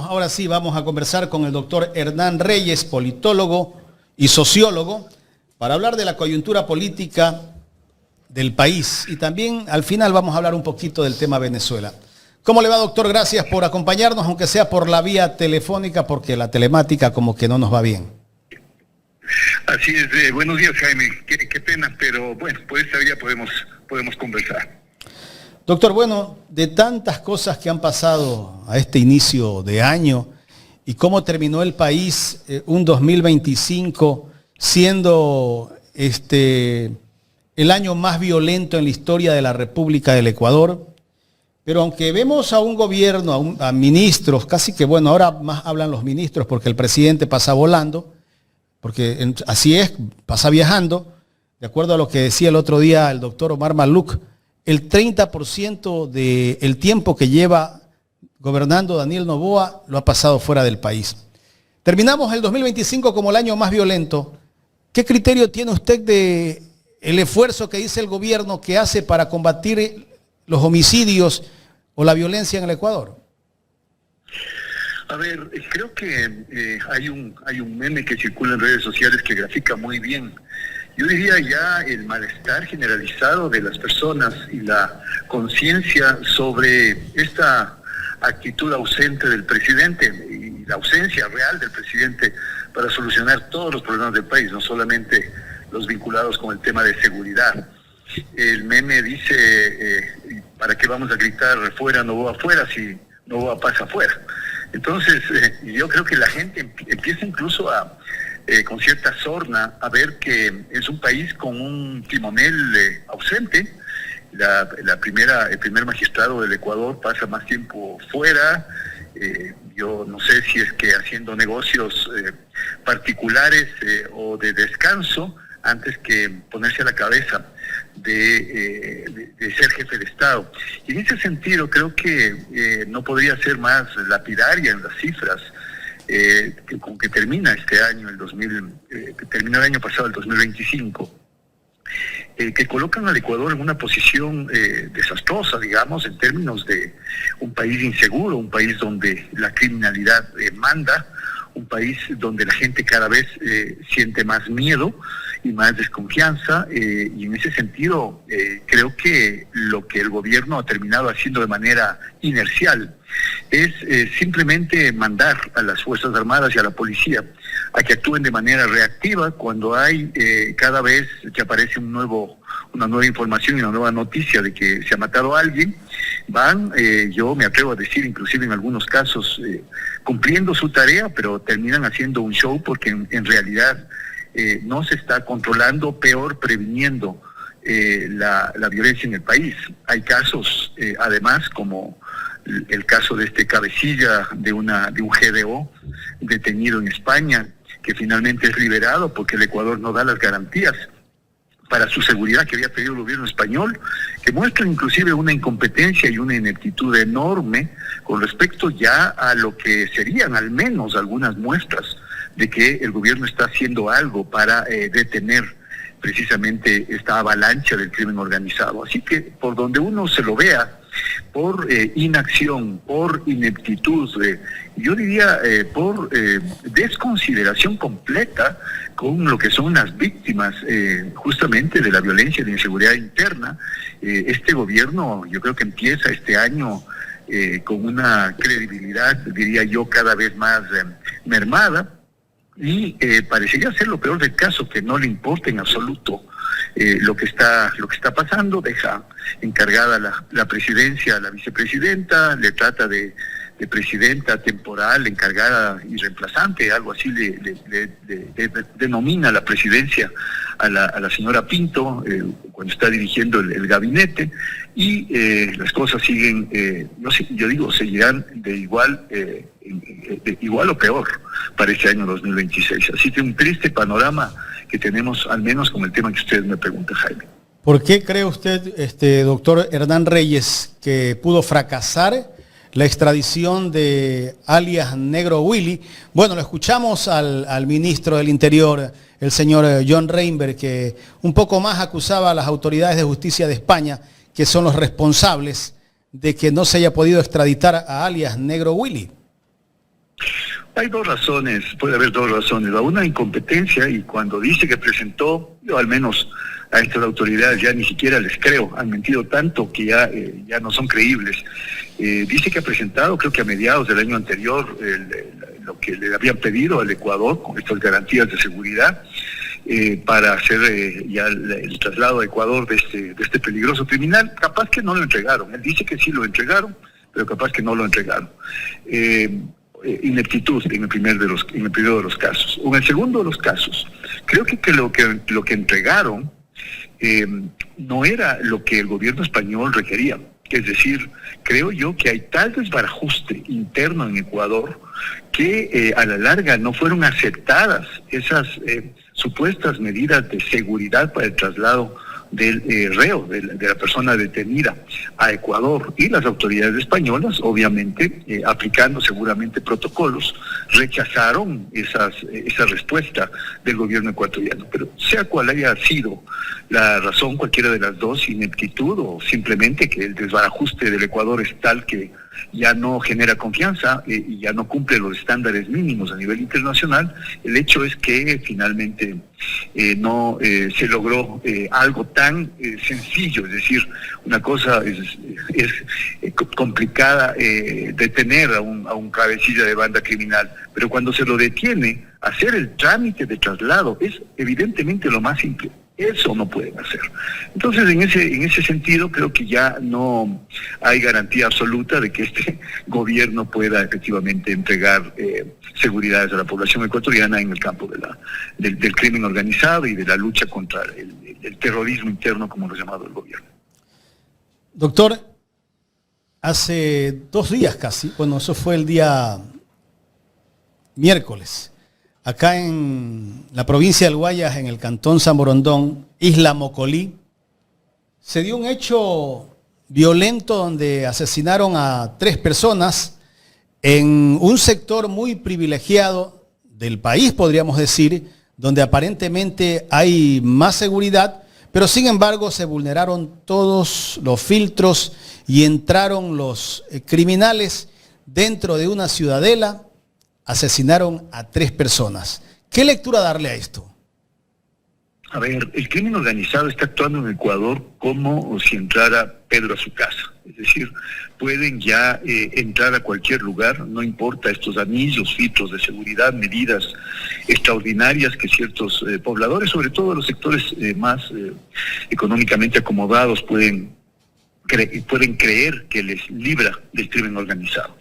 ahora sí, vamos a conversar con el doctor Hernán Reyes, politólogo y sociólogo, para hablar de la coyuntura política del país. Y también al final vamos a hablar un poquito del tema Venezuela. ¿Cómo le va, doctor? Gracias por acompañarnos, aunque sea por la vía telefónica, porque la telemática como que no nos va bien. Así es, buenos días, Jaime. Qué pena, pero bueno, por esta vía podemos conversar. Doctor, bueno, de tantas cosas que han pasado a este inicio de año y cómo terminó el país un 2025 siendo el año más violento en la historia de la República del Ecuador, pero aunque vemos a un gobierno, a ministros, casi que bueno, ahora más hablan los ministros porque el presidente pasa volando, porque así es, pasa viajando, de acuerdo a lo que decía el otro día el doctor Omar Maluc, el 30% del tiempo que lleva gobernando Daniel Noboa lo ha pasado fuera del país. Terminamos el 2025 como el año más violento. ¿Qué criterio tiene usted de el esfuerzo que dice el gobierno que hace para combatir los homicidios o la violencia en el Ecuador? A ver, creo que hay un meme que circula en redes sociales que grafica muy bien. Yo diría ya el malestar generalizado de las personas y la conciencia sobre esta actitud ausente del presidente y la ausencia real del presidente para solucionar todos los problemas del país, no solamente los vinculados con el tema de seguridad. El meme dice, ¿para qué vamos a gritar fuera Noboa fuera si Noboa pasa afuera? Entonces, yo creo que la gente empieza incluso con cierta sorna a ver que es un país con un timonel ausente. El primer magistrado del Ecuador pasa más tiempo fuera. Yo no sé si es que haciendo negocios particulares o de descanso antes que ponerse a la cabeza de ser jefe de Estado. Y en ese sentido creo que no podría ser más lapidaria en las cifras con que termina este año, que terminó el año pasado, el 2025, que colocan al Ecuador en una posición desastrosa, digamos, en términos de un país inseguro, un país donde la criminalidad manda, un país donde la gente cada vez siente más miedo y más desconfianza, y en ese sentido creo que lo que el gobierno ha terminado haciendo de manera inercial es simplemente mandar a las Fuerzas Armadas y a la policía a que actúen de manera reactiva cuando hay cada vez que aparece una nueva información y una nueva noticia de que se ha matado a alguien. Van, yo me atrevo a decir, inclusive en algunos casos, cumpliendo su tarea, pero terminan haciendo un show porque en realidad no se está controlando, peor previniendo la violencia en el país. Hay casos, además, como el caso de este cabecilla de un GDO detenido en España, que finalmente es liberado porque el Ecuador no da las garantías para su seguridad que había pedido el gobierno español, que muestran inclusive una incompetencia y una ineptitud enorme con respecto ya a lo que serían al menos algunas muestras de que el gobierno está haciendo algo para detener precisamente esta avalancha del crimen organizado. Así que por donde uno se lo vea, por inacción, por ineptitud, yo diría por desconsideración completa con lo que son las víctimas justamente de la violencia y de la inseguridad interna, este gobierno yo creo que empieza este año con una credibilidad, diría yo, cada vez más mermada, y parecería ser lo peor del caso, que no le importa en absoluto lo que está pasando. Deja encargada la presidencia a la vicepresidenta, le trata de presidenta temporal, encargada y reemplazante, algo así le denomina la presidencia a la señora Pinto cuando está dirigiendo el gabinete, y las cosas siguen, yo digo, seguirán de igual o peor para este año 2026. Así que un triste panorama que tenemos, al menos con el tema que usted me pregunta, Jaime. ¿Por qué cree usted, doctor Hernán Reyes, que pudo fracasar la extradición de alias Negro Willy? Bueno, lo escuchamos al ministro del Interior, el señor John Reinberg, que un poco más acusaba a las autoridades de justicia de España, que son los responsables de que no se haya podido extraditar a alias Negro Willy. Hay dos razones, puede haber dos razones. La una, incompetencia, y cuando dice que presentó, yo al menos a estas autoridades ya ni siquiera les creo, han mentido tanto que ya no son creíbles. Dice que ha presentado, creo que a mediados del año anterior, lo que le habían pedido al Ecuador con estas garantías de seguridad para hacer ya el traslado a Ecuador de este peligroso criminal. Capaz que no lo entregaron. Él dice que sí lo entregaron, pero capaz que no lo entregaron. Ineptitud en el primero de los casos. O en el segundo de los casos, creo que lo que entregaron no era lo que el gobierno español requería. Es decir, creo yo que hay tal desbarajuste interno en Ecuador que a la larga no fueron aceptadas esas supuestas medidas de seguridad para el traslado del reo, de la persona detenida a Ecuador, y las autoridades españolas, obviamente, aplicando seguramente protocolos, rechazaron esa respuesta del gobierno ecuatoriano. Pero sea cual haya sido la razón, cualquiera de las dos, ineptitud o simplemente que el desbarajuste del Ecuador es tal que ya no genera confianza y ya no cumple los estándares mínimos a nivel internacional, el hecho es que finalmente no se logró algo tan sencillo. Es decir, una cosa es complicada detener a un cabecilla de banda criminal, pero cuando se lo detiene, hacer el trámite de traslado es evidentemente lo más simple. Eso no pueden hacer. Entonces, en ese sentido, creo que ya no hay garantía absoluta de que este gobierno pueda efectivamente entregar seguridades a la población ecuatoriana en el campo del crimen organizado y de la lucha contra el terrorismo interno, como lo ha llamado el gobierno. Doctor, hace 2 días casi, bueno, eso fue el día miércoles, acá en la provincia del Guayas, en el cantón San Borondón, Isla Mocolí, se dio un hecho violento donde asesinaron a 3 personas en un sector muy privilegiado del país, podríamos decir, donde aparentemente hay más seguridad, pero sin embargo se vulneraron todos los filtros y entraron los criminales dentro de una ciudadela. Asesinaron a 3 personas. ¿Qué lectura darle a esto? A ver, el crimen organizado está actuando en Ecuador como si entrara Pedro a su casa. Es decir, pueden ya entrar a cualquier lugar, no importa estos anillos, filtros de seguridad, medidas extraordinarias que ciertos pobladores, sobre todo los sectores más económicamente acomodados, pueden creer que les libra del crimen organizado.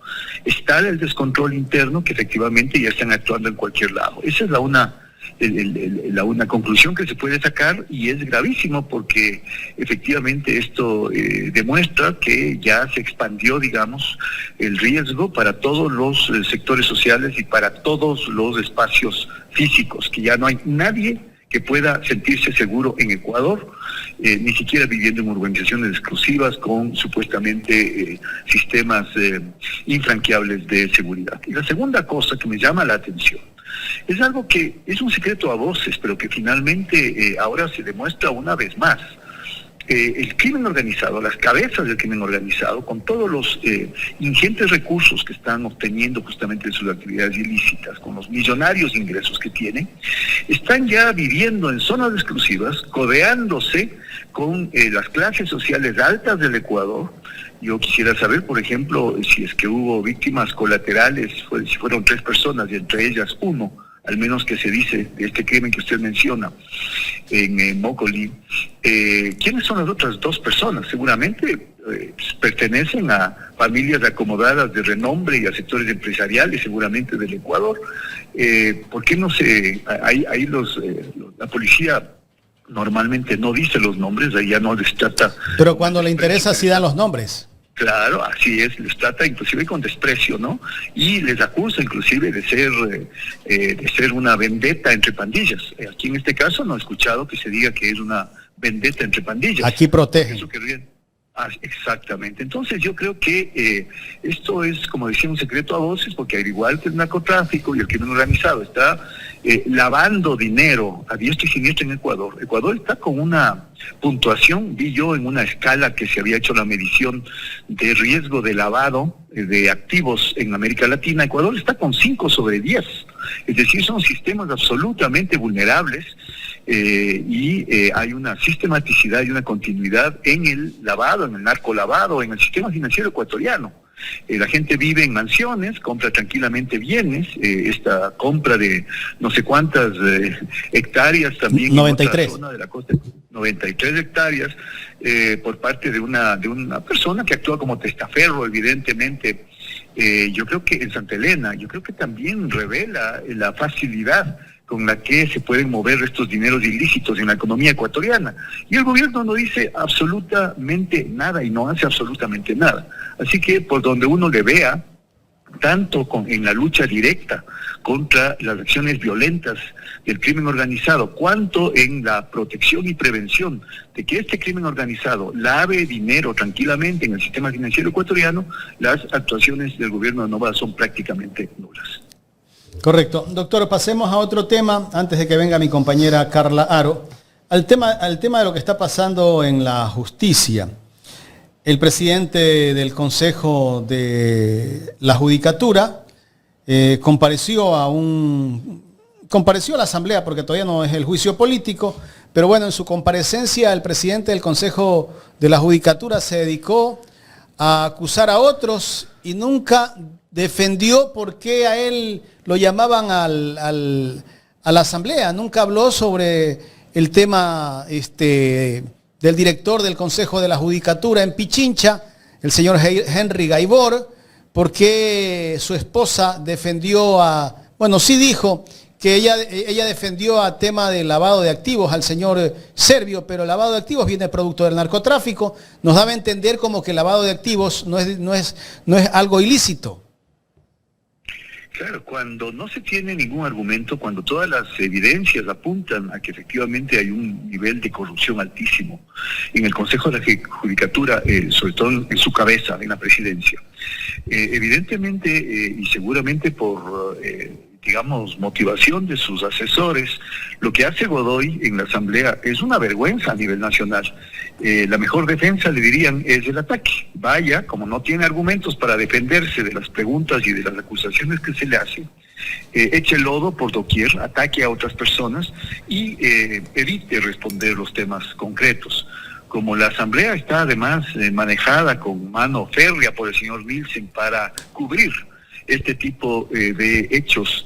Está el descontrol interno que efectivamente ya están actuando en cualquier lado. Esa es la una conclusión que se puede sacar, y es gravísimo porque efectivamente esto demuestra que ya se expandió, digamos, el riesgo para todos los sectores sociales y para todos los espacios físicos, que ya no hay nadie que pueda sentirse seguro en Ecuador, ni siquiera viviendo en urbanizaciones exclusivas con supuestamente sistemas infranqueables de seguridad. Y la segunda cosa que me llama la atención es algo que es un secreto a voces, pero que finalmente ahora se demuestra una vez más. El crimen organizado, las cabezas del crimen organizado, con todos los ingentes recursos que están obteniendo justamente de sus actividades ilícitas, con los millonarios ingresos que tienen, están ya viviendo en zonas exclusivas, codeándose con las clases sociales altas del Ecuador. Yo quisiera saber, por ejemplo, si es que hubo víctimas colaterales, si fueron 3 personas y entre ellas 1, al menos que se dice, de este crimen que usted menciona en Mocolí. ¿Quiénes son las otras 2 personas? Seguramente pertenecen a familias acomodadas de renombre y a sectores empresariales, seguramente del Ecuador. ¿Por qué no se... ahí la policía normalmente no dice los nombres, ahí ya no les trata... Pero cuando le interesa sí dan los nombres. Claro, así es, les trata inclusive con desprecio, ¿no? Y les acusa inclusive de ser una vendetta entre pandillas. Aquí en este caso no he escuchado que se diga que es una vendetta entre pandillas. Aquí protegen. Exactamente. Entonces yo creo que esto es, como decía, un secreto a voces, porque al igual que el narcotráfico y el crimen organizado está lavando dinero a diestra y siniestra en Ecuador. Ecuador está con una puntuación, vi yo en una escala que se había hecho la medición de riesgo de lavado de activos en América Latina. Ecuador está con 5/10, es decir, son sistemas absolutamente vulnerables. Hay una sistematicidad y una continuidad en el lavado, en el narcolavado, en el sistema financiero ecuatoriano. La gente vive en mansiones, compra tranquilamente bienes, esta compra de no sé cuántas hectáreas también 93. en otra zona de la costa, 93 hectáreas, por parte de una persona que actúa como testaferro, evidentemente. Yo creo que en Santa Elena, yo creo que también revela la facilidad con la que se pueden mover estos dineros ilícitos en la economía ecuatoriana. Y el gobierno no dice absolutamente nada y no hace absolutamente nada. Así que por donde uno le vea, tanto en la lucha directa contra las acciones violentas del crimen organizado, cuanto en la protección y prevención de que este crimen organizado lave dinero tranquilamente en el sistema financiero ecuatoriano, las actuaciones del gobierno de Noboa son prácticamente nulas. Correcto. Doctor, pasemos a otro tema, antes de que venga mi compañera Carla Aro, al tema de lo que está pasando en la justicia. El presidente del Consejo de la Judicatura compareció a la Asamblea, porque todavía no es el juicio político, pero bueno, en su comparecencia el presidente del Consejo de la Judicatura se dedicó a acusar a otros y nunca defendió por qué a él lo llamaban a la Asamblea. Nunca habló sobre el tema del director del Consejo de la Judicatura en Pichincha, el señor Henry Gaibor, por qué su esposa defendió sí dijo que ella defendió a tema de lavado de activos al señor Servio, pero el lavado de activos viene producto del narcotráfico. Nos daba a entender como que el lavado de activos no es algo ilícito. Claro, cuando no se tiene ningún argumento, cuando todas las evidencias apuntan a que efectivamente hay un nivel de corrupción altísimo en el Consejo de la Judicatura, sobre todo en su cabeza, en la presidencia, evidentemente y seguramente por motivación de sus asesores, lo que hace Godoy en la Asamblea es una vergüenza a nivel nacional. La mejor defensa, le dirían, es el ataque. Vaya, como no tiene argumentos para defenderse de las preguntas y de las acusaciones que se le hacen, eche lodo por doquier, ataque a otras personas y evite responder los temas concretos. Como la Asamblea está además manejada con mano férrea por el señor Nielsen para cubrir este tipo de hechos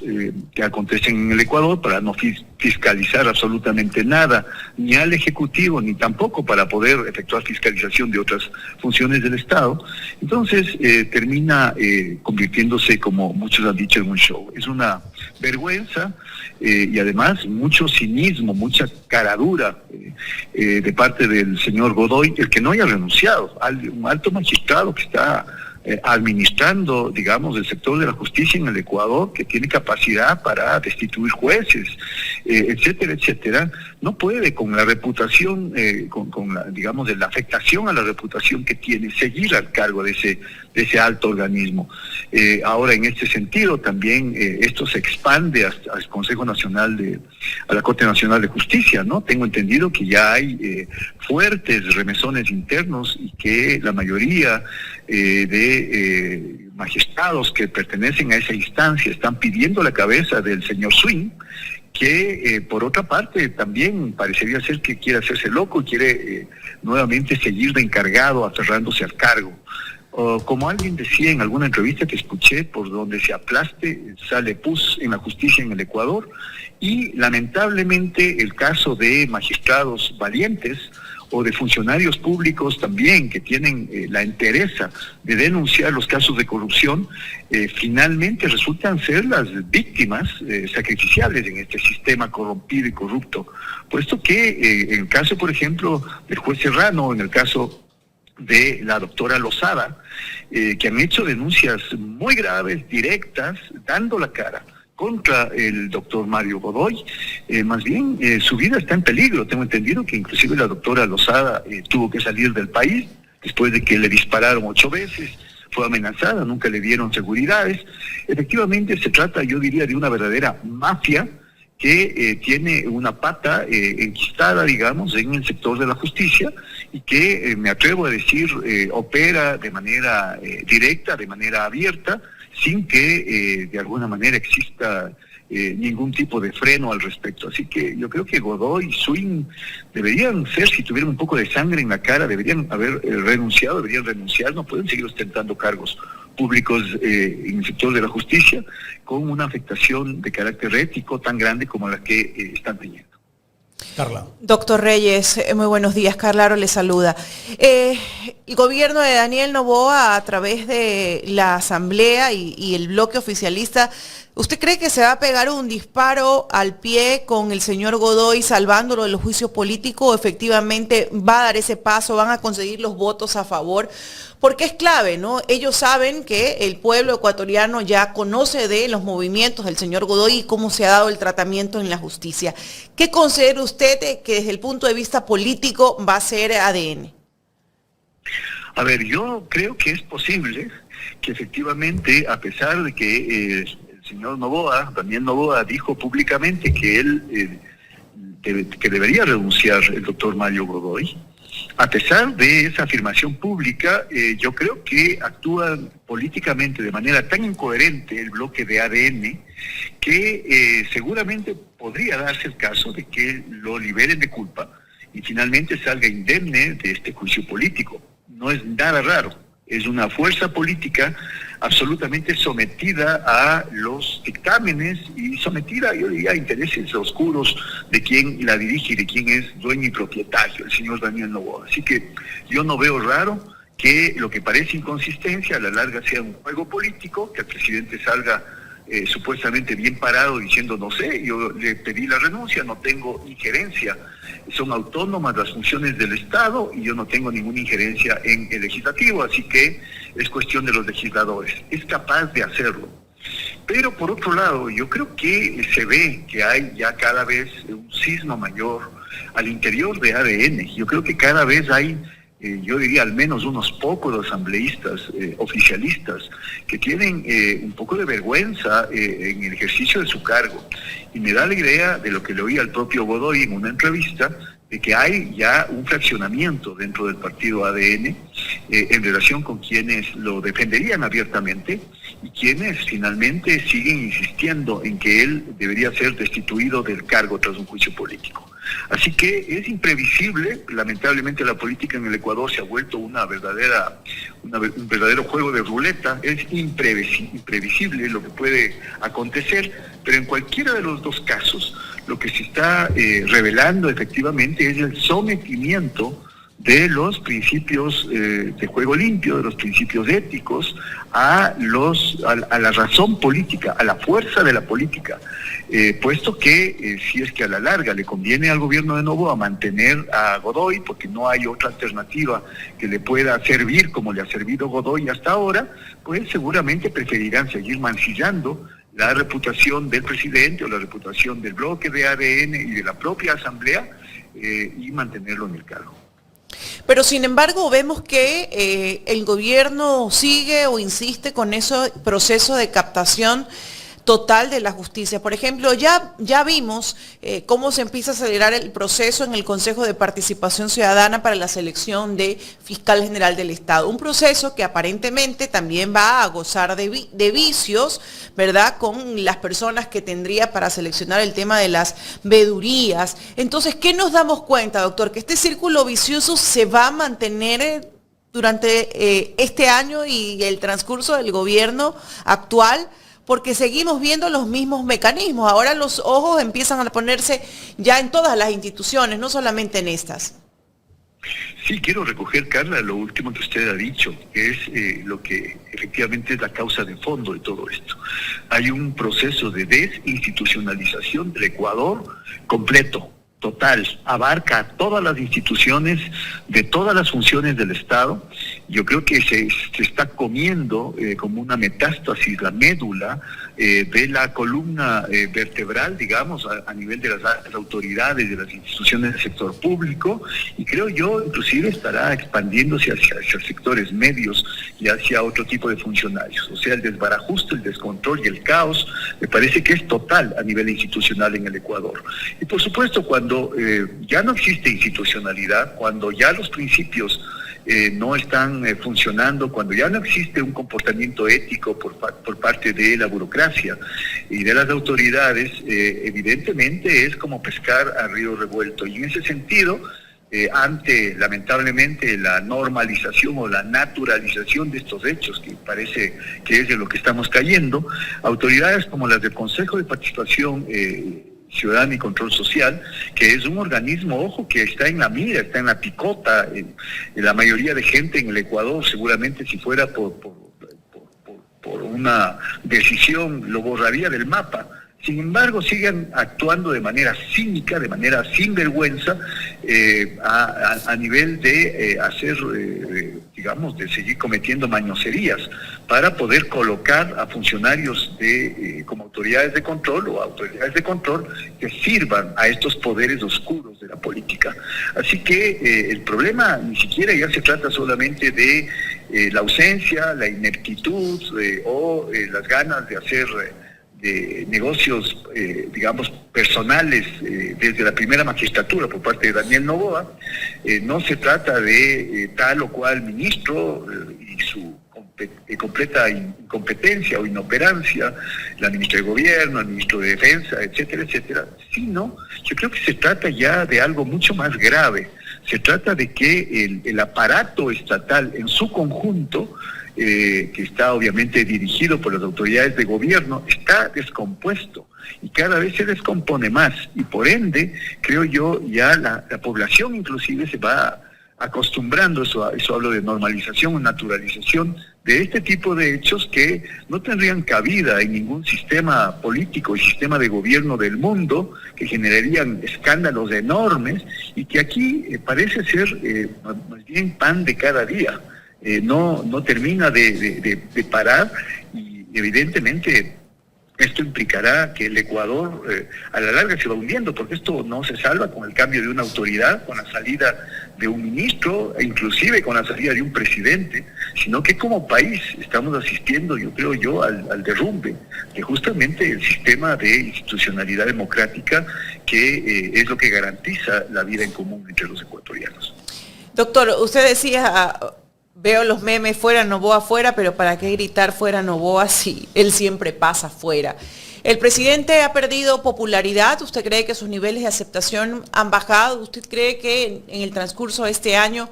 que acontecen en el Ecuador, para no fiscalizar absolutamente nada, ni al Ejecutivo, ni tampoco para poder efectuar fiscalización de otras funciones del Estado. Entonces termina convirtiéndose, como muchos han dicho, en un show. Es una vergüenza y además mucho cinismo, mucha caradura de parte del señor Godoy, el que no haya renunciado, un alto magistrado que está administrando, digamos, el sector de la justicia en el Ecuador, que tiene capacidad para destituir jueces, etcétera, etcétera, no puede, con la reputación, con la, digamos, de la afectación a la reputación que tiene, seguir al cargo de ese alto organismo. Ahora, en este sentido, también esto se expande hasta al Consejo Nacional a la Corte Nacional de Justicia, ¿no? Tengo entendido que ya hay fuertes remesones internos y que la mayoría de magistrados que pertenecen a esa instancia están pidiendo la cabeza del señor Swing, que por otra parte también parecería ser que quiere hacerse loco y quiere nuevamente seguir de encargado aferrándose al cargo. Como alguien decía en alguna entrevista que escuché, por donde se aplaste sale pus en la justicia en el Ecuador, y lamentablemente el caso de magistrados valientes o de funcionarios públicos también que tienen la entereza de denunciar los casos de corrupción, finalmente resultan ser las víctimas sacrificiales en este sistema corrompido y corrupto, puesto que en el caso, por ejemplo, del juez Serrano, en el caso de la doctora Lozada, que han hecho denuncias muy graves, directas, dando la cara contra el doctor Mario Godoy, más bien su vida está en peligro. Tengo entendido que inclusive la doctora Lozada tuvo que salir del país después de que le dispararon 8 veces, fue amenazada, nunca le dieron seguridades. Efectivamente se trata, yo diría, de una verdadera mafia que tiene una pata enquistada, digamos, en el sector de la justicia y que, me atrevo a decir, opera de manera directa, de manera abierta, sin que de alguna manera exista ningún tipo de freno al respecto. Así que yo creo que Godoy y Swing deberían ser, si tuvieran un poco de sangre en la cara, deberían haber renunciado, deberían renunciar, no pueden seguir ostentando cargos públicos en el sector de la justicia con una afectación de carácter ético tan grande como la que están teniendo. Carla. Doctor Reyes, muy buenos días. Carla Aro le saluda. El gobierno de Daniel Noboa, a través de la Asamblea y el bloque oficialista, ¿usted cree que se va a pegar un disparo al pie con el señor Godoy salvándolo de los juicios políticos o efectivamente va a dar ese paso, van a conseguir los votos a favor? Porque es clave, ¿no? Ellos saben que el pueblo ecuatoriano ya conoce de los movimientos del señor Godoy y cómo se ha dado el tratamiento en la justicia. ¿Qué considera usted que desde el punto de vista político va a ser ADN? A ver, yo creo que es posible que efectivamente, a pesar de que el señor Noboa, Daniel Noboa, dijo públicamente que él que debería renunciar el doctor Mario Godoy, a pesar de esa afirmación pública, yo creo que actúa políticamente de manera tan incoherente el bloque de ADN que seguramente podría darse el caso de que lo liberen de culpa y finalmente salga indemne de este juicio político. No es nada raro, es una fuerza política absolutamente sometida a los dictámenes y sometida, yo diría, a intereses oscuros de quien la dirige y de quien es dueño y propietario, el señor Daniel Noboa. Así que yo no veo raro que lo que parece inconsistencia a la larga sea un juego político, que el presidente salga supuestamente bien parado diciendo, no sé, yo le pedí la renuncia, no tengo injerencia, son autónomas las funciones del Estado y yo no tengo ninguna injerencia en el legislativo, así que es cuestión de los legisladores. Es capaz de hacerlo. Pero por otro lado, yo creo que se ve que hay ya cada vez un cisma mayor al interior de ADN. Yo creo que cada vez hay, yo diría al menos unos pocos asambleístas oficialistas que tienen un poco de vergüenza en el ejercicio de su cargo. Y me da la idea de lo que le oí al propio Godoy en una entrevista, de que hay ya un fraccionamiento dentro del partido ADN en relación con quienes lo defenderían abiertamente y quienes finalmente siguen insistiendo en que él debería ser destituido del cargo tras un juicio político. Así que es imprevisible, lamentablemente la política en el Ecuador se ha vuelto un verdadero juego de ruleta, es imprevisible lo que puede acontecer, pero en cualquiera de los dos casos, lo que se está revelando efectivamente es el sometimiento de los principios de juego limpio, de los principios éticos, a la razón política, a la fuerza de la política, puesto que si es que a la larga le conviene al gobierno de Noboa mantener a Godoy, porque no hay otra alternativa que le pueda servir como le ha servido Godoy hasta ahora, pues seguramente preferirán seguir mancillando la reputación del presidente o la reputación del bloque de ADN y de la propia asamblea y mantenerlo en el cargo. Pero sin embargo vemos que el gobierno sigue o insiste con ese proceso de captación total de la justicia. Por ejemplo, ya vimos cómo se empieza a acelerar el proceso en el Consejo de Participación Ciudadana para la selección de Fiscal General del Estado. Un proceso que aparentemente también va a gozar de vicios, ¿verdad?, con las personas que tendría para seleccionar el tema de las vedurías. Entonces, ¿qué nos damos cuenta, doctor? Que este círculo vicioso se va a mantener durante este año y el transcurso del gobierno actual, porque seguimos viendo los mismos mecanismos. Ahora los ojos empiezan a ponerse ya en todas las instituciones, no solamente en estas. Sí, quiero recoger, Carla, lo último que usted ha dicho, que es lo que efectivamente es la causa de fondo de todo esto. Hay un proceso de desinstitucionalización del Ecuador completo, total, abarca a todas las instituciones de todas las funciones del Estado yo creo que se está comiendo como una metástasis la médula de la columna vertebral, digamos, a nivel de las autoridades, de las instituciones del sector público, y creo yo inclusive estará expandiéndose hacia sectores medios y hacia otro tipo de funcionarios. O sea, el desbarajuste, el descontrol y el caos me parece que es total a nivel institucional en el Ecuador. Y por supuesto, cuando ya no existe institucionalidad, cuando ya los principios no están funcionando, cuando ya no existe un comportamiento ético por parte de la burocracia y de las autoridades, evidentemente es como pescar a río revuelto. Y en ese sentido, ante lamentablemente la normalización o la naturalización de estos hechos, que parece que es de lo que estamos cayendo, autoridades como las del Consejo de Participación Ciudadana y Control Social, que es un organismo, ojo, que está en la mira, está en la picota, la mayoría de gente en el Ecuador, seguramente si fuera por una decisión lo borraría del mapa. Sin embargo, siguen actuando de manera cínica, de manera sinvergüenza, a nivel de hacer, digamos, de seguir cometiendo mañoserías para poder colocar a funcionarios como autoridades de control o autoridades de control que sirvan a estos poderes oscuros de la política. Así que el problema ni siquiera ya se trata solamente de la ausencia, la ineptitud o las ganas de hacer de negocios, digamos, personales desde la primera magistratura por parte de Daniel Noboa. No se trata de tal o cual ministro y su completa incompetencia o inoperancia, la ministra de Gobierno, el ministro de Defensa, etcétera, etcétera, sino yo creo que se trata ya de algo mucho más grave. Se trata de que el aparato estatal en su conjunto, que está obviamente dirigido por las autoridades de gobierno, está descompuesto y cada vez se descompone más, y por ende, creo yo, ya la población inclusive se va acostumbrando, eso hablo de normalización o naturalización de este tipo de hechos que no tendrían cabida en ningún sistema político y sistema de gobierno del mundo, que generarían escándalos enormes y que aquí parece ser más bien pan de cada día. No termina de parar, y evidentemente esto implicará que el Ecuador a la larga se va hundiendo, porque esto no se salva con el cambio de una autoridad, con la salida de un ministro, e inclusive con la salida de un presidente, sino que como país estamos asistiendo, yo creo al derrumbe de justamente el sistema de institucionalidad democrática, que es lo que garantiza la vida en común entre los ecuatorianos. Doctor, usted decía, veo los memes, fuera Noboa fuera, pero ¿para qué gritar fuera Noboa si él siempre pasa fuera? ¿El presidente ha perdido popularidad? ¿Usted cree que sus niveles de aceptación han bajado? ¿Usted cree que en el transcurso de este año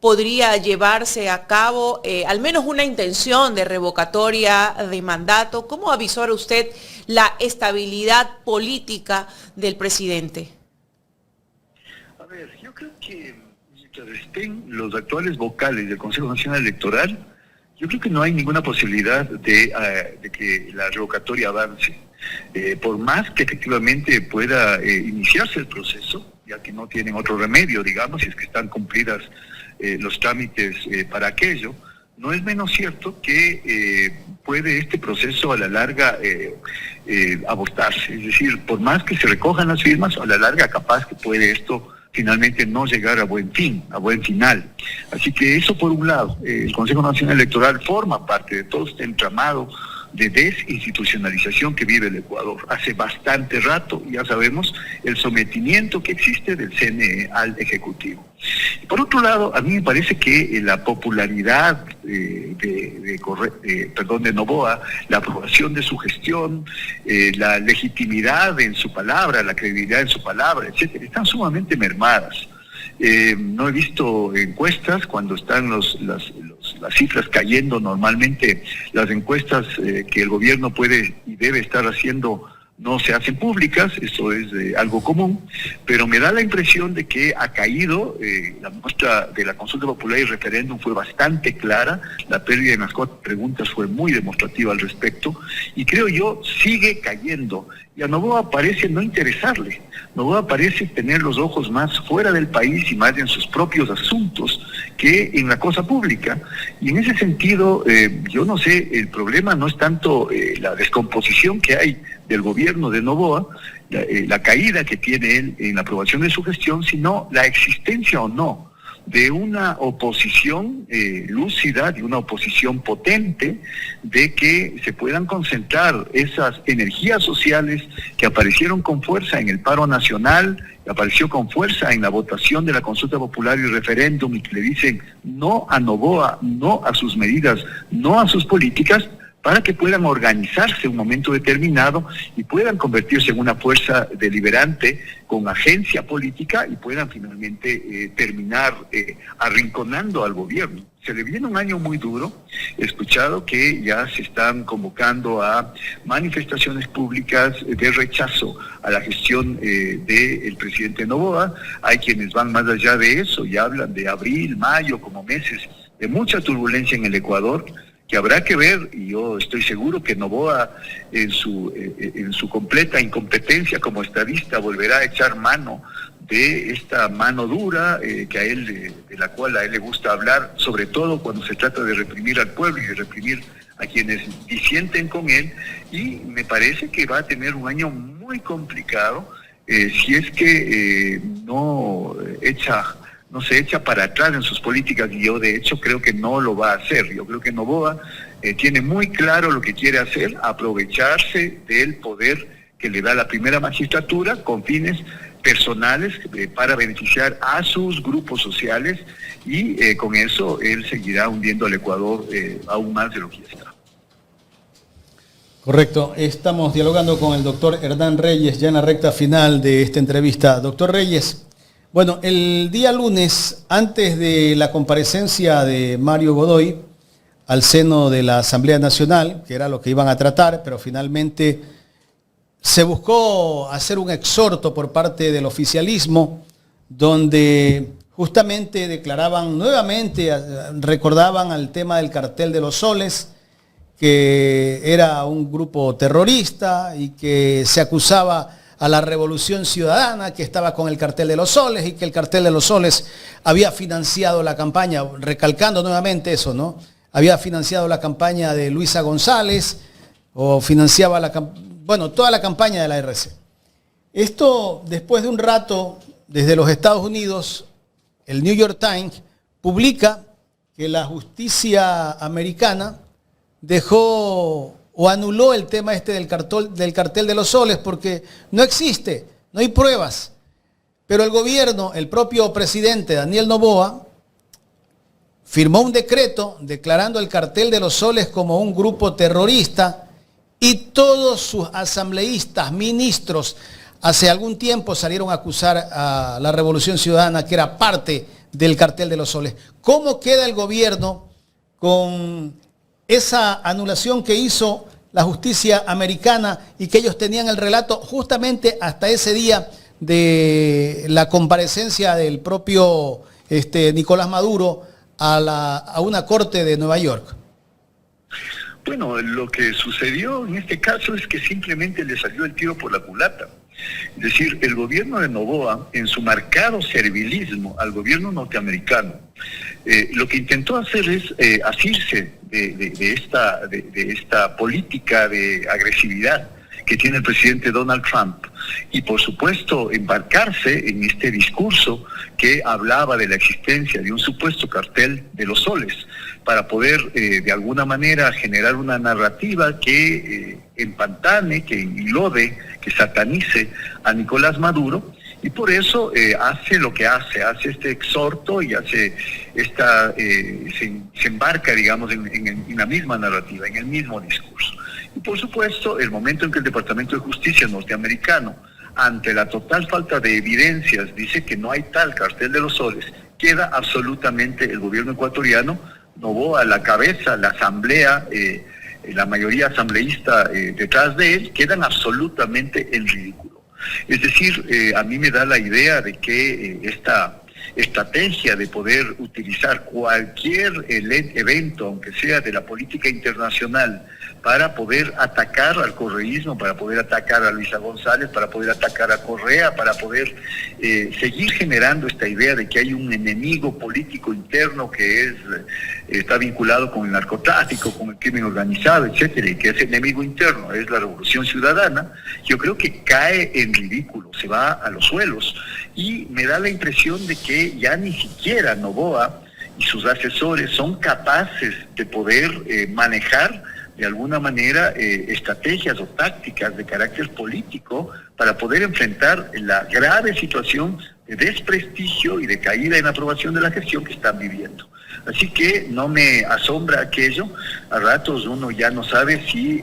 podría llevarse a cabo al menos una intención de revocatoria de mandato? ¿Cómo avisora usted la estabilidad política del presidente? A ver, yo creo que mientras estén los actuales vocales del Consejo Nacional Electoral, yo creo que no hay ninguna posibilidad de que la revocatoria avance. Por más que efectivamente pueda iniciarse el proceso, ya que no tienen otro remedio, digamos, si es que están cumplidas los trámites para aquello, no es menos cierto que puede este proceso a la larga abortarse. Es decir, por más que se recojan las firmas, a la larga capaz que puede esto finalmente no llegar a buen fin, a buen final. Así que eso por un lado. El Consejo Nacional Electoral forma parte de todo este entramado de desinstitucionalización que vive el Ecuador. Hace bastante rato, ya sabemos, el sometimiento que existe del CNE al Ejecutivo. Y por otro lado, a mí me parece que la popularidad de Noboa, la aprobación de su gestión, la legitimidad en su palabra, la credibilidad en su palabra, etcétera, están sumamente mermadas. No he visto encuestas cuando están las cifras cayendo. Normalmente las encuestas que el gobierno puede y debe estar haciendo no se hacen públicas, eso es algo común, pero me da la impresión de que ha caído. La muestra de la consulta popular y referéndum fue bastante clara, la pérdida en las 4 preguntas fue muy demostrativa al respecto, y creo yo sigue cayendo, y a Noboa parece no interesarle. Noboa parece tener los ojos más fuera del país y más en sus propios asuntos que en la cosa pública. Y en ese sentido, yo no sé, el problema no es tanto la descomposición que hay del gobierno de Noboa, la caída que tiene él en la aprobación de su gestión, sino la existencia o no de una oposición lúcida, de una oposición potente, de que se puedan concentrar esas energías sociales que aparecieron con fuerza en el paro nacional, que apareció con fuerza en la votación de la consulta popular y referéndum, y que le dicen no a Noboa, no a sus medidas, no a sus políticas, para que puedan organizarse en un momento determinado y puedan convertirse en una fuerza deliberante con agencia política y puedan finalmente terminar arrinconando al gobierno. Se le viene un año muy duro. He escuchado que ya se están convocando a manifestaciones públicas de rechazo a la gestión del presidente Noboa. Hay quienes van más allá de eso y hablan de abril, mayo como meses de mucha turbulencia en el Ecuador, que habrá que ver, y yo estoy seguro que Noboa en su completa incompetencia como estadista volverá a echar mano de esta mano dura que a él, de la cual a él le gusta hablar, sobre todo cuando se trata de reprimir al pueblo y de reprimir a quienes disienten con él, y me parece que va a tener un año muy complicado si es que no se echa para atrás en sus políticas, y yo de hecho creo que no lo va a hacer. Yo creo que Noboa tiene muy claro lo que quiere hacer, aprovecharse del poder que le da la primera magistratura con fines personales para beneficiar a sus grupos sociales, y con eso él seguirá hundiendo al Ecuador aún más de lo que ya está. Correcto. Estamos dialogando con el doctor Hernán Reyes ya en la recta final de esta entrevista. Doctor Reyes, bueno, el día lunes, antes de la comparecencia de Mario Godoy al seno de la Asamblea Nacional, que era lo que iban a tratar, pero finalmente se buscó hacer un exhorto por parte del oficialismo, donde justamente declaraban nuevamente, recordaban al tema del cartel de los soles, que era un grupo terrorista y que se acusaba a la Revolución Ciudadana, que estaba con el cartel de los soles y que el cartel de los soles había financiado la campaña, recalcando nuevamente eso, ¿no? Había financiado la campaña de Luisa González o financiaba toda la campaña de la RC. Esto, después de un rato, desde los Estados Unidos, el New York Times publica que la justicia americana dejó o anuló el tema del cartel de los soles porque no existe, no hay pruebas. Pero el gobierno, el propio presidente Daniel Noboa, firmó un decreto declarando el cartel de los soles como un grupo terrorista, y todos sus asambleístas, ministros, hace algún tiempo salieron a acusar a la Revolución Ciudadana, que era parte del cartel de los soles. ¿Cómo queda el gobierno con esa anulación que hizo la justicia americana y que ellos tenían el relato justamente hasta ese día de la comparecencia del propio Nicolás Maduro a una corte de Nueva York? Bueno, lo que sucedió en este caso es que simplemente le salió el tiro por la culata. Es decir, el gobierno de Noboa, en su marcado servilismo al gobierno norteamericano, lo que intentó hacer es asirse de esta política de agresividad que tiene el presidente Donald Trump, y por supuesto embarcarse en este discurso que hablaba de la existencia de un supuesto cartel de los soles, para poder de alguna manera generar una narrativa que empantane, que enlode, que satanice a Nicolás Maduro, y por eso hace lo que hace este exhorto y hace se embarca, digamos, en la misma narrativa, en el mismo discurso. Y por supuesto, el momento en que el Departamento de Justicia norteamericano, ante la total falta de evidencias, dice que no hay tal cartel de los soles, queda absolutamente el gobierno ecuatoriano, Noboa a la cabeza, la asamblea, la mayoría asambleísta detrás de él, quedan absolutamente en ridículo. Es decir, a mí me da la idea de que esta estrategia de poder utilizar cualquier evento, aunque sea de la política internacional, para poder atacar al correísmo, para poder atacar a Luisa González, para poder atacar a Correa, para poder seguir generando esta idea de que hay un enemigo político interno que está vinculado con el narcotráfico, con el crimen organizado, etcétera, y que ese enemigo interno es la Revolución Ciudadana. Yo creo que cae en ridículo, se va a los suelos, y me da la impresión de que ya ni siquiera Noboa y sus asesores son capaces de poder manejar de alguna manera estrategias o tácticas de carácter político para poder enfrentar la grave situación de desprestigio y de caída en aprobación de la gestión que están viviendo. Así que no me asombra aquello. A ratos uno ya no sabe si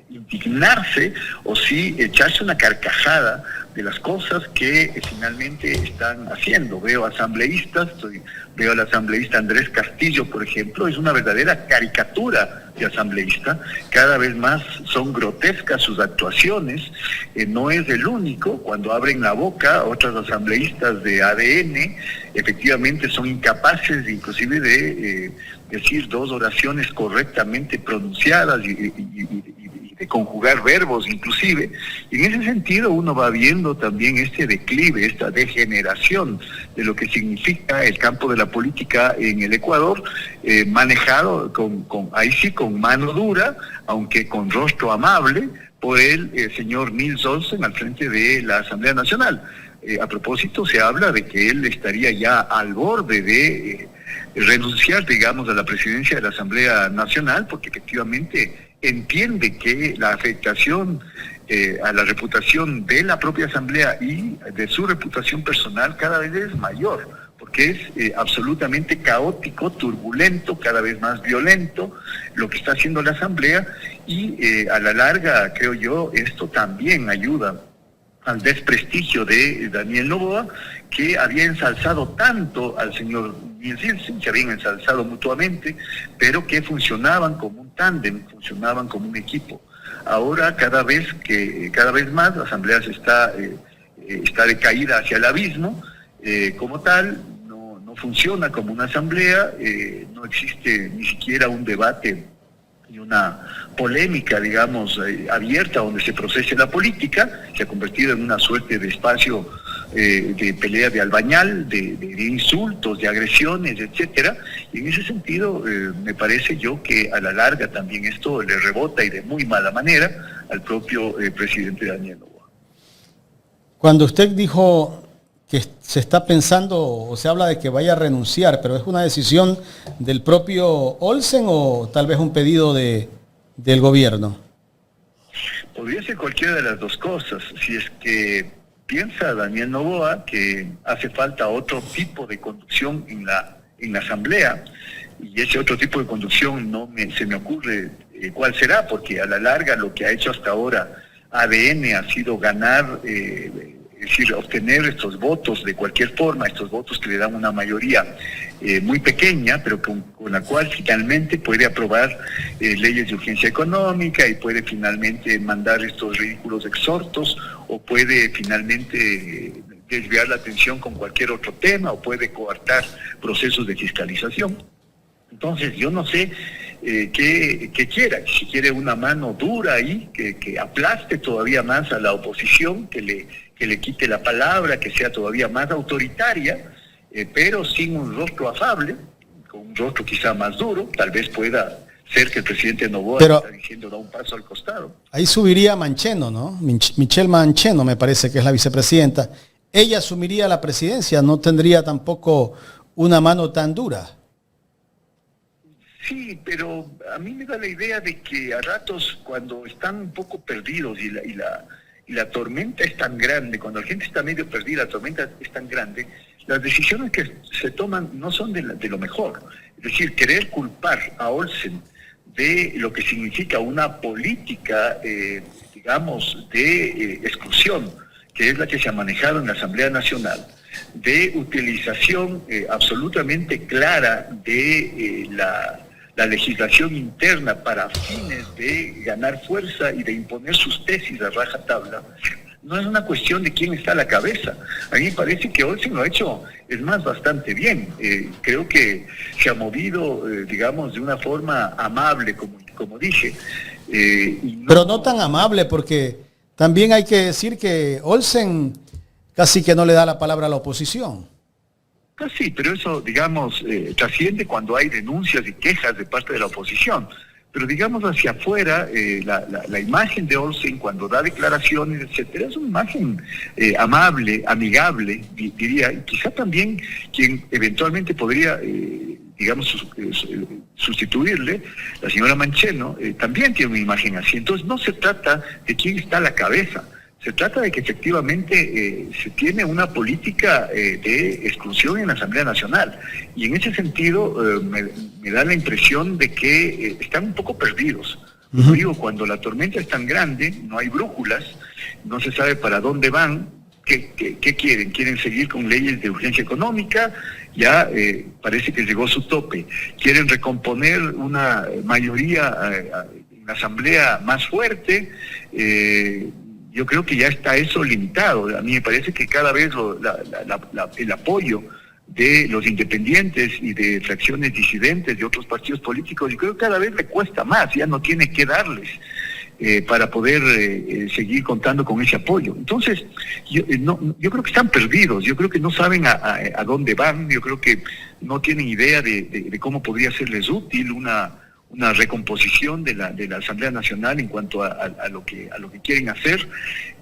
indignarse o si echarse una carcajada de las cosas que finalmente están haciendo. Veo asambleístas, veo al asambleísta Andrés Castillo, por ejemplo, es una verdadera caricatura de asambleísta. Cada vez más son grotescas sus actuaciones. No es el único. Cuando abren la boca, otras asambleístas de ADN efectivamente son incapaces inclusive de decir dos oraciones correctamente pronunciadas y de conjugar verbos inclusive. Y en ese sentido uno va viendo también este declive, esta degeneración de lo que significa el campo de la política en el Ecuador, manejado ahí sí con mano dura, aunque con rostro amable, por el señor Nils Olsen al frente de la Asamblea Nacional. A propósito, se habla de que él estaría ya al borde de renunciar, digamos, a la presidencia de la Asamblea Nacional, porque efectivamente entiende que la afectación a la reputación de la propia Asamblea y de su reputación personal cada vez es mayor, porque es absolutamente caótico, turbulento, cada vez más violento lo que está haciendo la Asamblea, y a la larga, creo yo, esto también ayuda al desprestigio de Daniel Noboa, que había ensalzado tanto al señor Nils Olsen, se habían ensalzado mutuamente, pero que funcionaban como un tándem, funcionaban como un equipo. Ahora cada vez más la Asamblea está decaída hacia el abismo, como tal, no funciona como una Asamblea, no existe ni siquiera un debate y una polémica, digamos, abierta donde se procese la política. Se ha convertido en una suerte de espacio de pelea de albañal, de insultos, de agresiones, etcétera. Y en ese sentido, me parece yo que a la larga también esto le rebota y de muy mala manera al propio presidente Daniel Noboa. Cuando usted dijo que se está pensando o se habla de que vaya a renunciar, pero ¿es una decisión del propio Olsen o tal vez un pedido del gobierno? Podría ser cualquiera de las dos cosas. Si es que piensa Daniel Noboa que hace falta otro tipo de conducción en la Asamblea, y ese otro tipo de conducción se me ocurre cuál será, porque a la larga lo que ha hecho hasta ahora ADN ha sido ganar, es decir, obtener estos votos de cualquier forma, estos votos que le dan una mayoría muy pequeña, pero con la cual finalmente puede aprobar leyes de urgencia económica y puede finalmente mandar estos ridículos exhortos, o puede finalmente desviar la atención con cualquier otro tema, o puede coartar procesos de fiscalización. Entonces yo no sé qué quiera, si quiere una mano dura ahí, que aplaste todavía más a la oposición, que le quite la palabra, que sea todavía más autoritaria, pero sin un rostro afable, con un rostro quizá más duro. Tal vez pueda ser que el presidente Noboa está diciendo da un paso al costado. Ahí subiría Mancheno, ¿no? Michelle Mancheno me parece que es la vicepresidenta. Ella asumiría la presidencia, no tendría tampoco una mano tan dura. Sí, pero a mí me da la idea de que a ratos, cuando están un poco perdidos y la tormenta es tan grande, cuando la gente está medio perdida, la tormenta es tan grande, las decisiones que se toman no son de lo mejor. Es decir, querer culpar a Olsen de lo que significa una política, digamos, de exclusión, que es la que se ha manejado en la Asamblea Nacional, de utilización absolutamente clara de la legislación interna para fines de ganar fuerza y de imponer sus tesis a rajatabla. No es una cuestión de quién está a la cabeza. A mí me parece que Olsen lo ha hecho, es más, bastante bien. Creo que se ha movido, digamos, de una forma amable, como dije. Pero no tan amable, porque también hay que decir que Olsen casi que no le da la palabra a la oposición. Sí, pero eso, digamos, trasciende cuando hay denuncias y quejas de parte de la oposición. Pero digamos hacia afuera, la imagen de Olsen cuando da declaraciones, etcétera, es una imagen amable, amigable, diría, y quizá también quien eventualmente podría, digamos, sustituirle, la señora Mancheno, también tiene una imagen así. Entonces no se trata de quién está a la cabeza, se trata de que efectivamente se tiene una política de exclusión en la Asamblea Nacional. Y en ese sentido me da la impresión de que están un poco perdidos. Uh-huh. Digo, cuando la tormenta es tan grande, no hay brújulas, no se sabe para dónde van. ¿Qué quieren? ¿Quieren seguir con leyes de urgencia económica? Ya parece que llegó su tope. ¿Quieren recomponer una mayoría en la Asamblea más fuerte? Yo creo que ya está eso limitado. A mí me parece que cada vez el apoyo de los independientes y de fracciones disidentes de otros partidos políticos, yo creo que cada vez le cuesta más, ya no tiene que darles para poder seguir contando con ese apoyo. Entonces, yo creo que están perdidos, yo creo que no saben a dónde van, yo creo que no tienen idea de cómo podría serles útil una recomposición de la Asamblea Nacional en cuanto a lo que quieren hacer,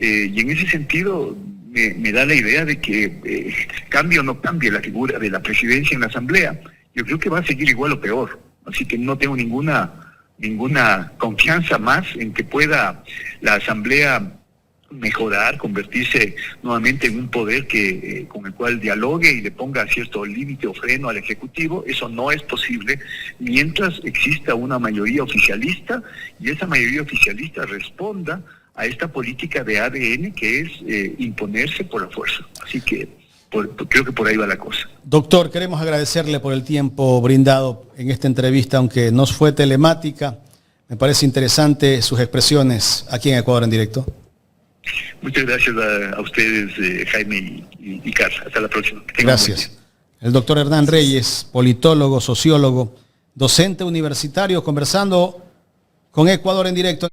y en ese sentido me da la idea de que cambie o no cambie la figura de la presidencia en la Asamblea, yo creo que va a seguir igual o peor, así que no tengo ninguna confianza más en que pueda la Asamblea mejorar, convertirse nuevamente en un poder con el cual dialogue y le ponga cierto límite o freno al Ejecutivo. Eso no es posible mientras exista una mayoría oficialista y esa mayoría oficialista responda a esta política de ADN que es imponerse por la fuerza. Así que creo que por ahí va la cosa. Doctor, queremos agradecerle por el tiempo brindado en esta entrevista, aunque no fue telemática. Me parece interesante sus expresiones aquí en Ecuador en Directo. Muchas gracias a ustedes, Jaime y Carla. Hasta la próxima. Gracias. El doctor Hernán Reyes, politólogo, sociólogo, docente universitario, conversando con Ecuador en Directo.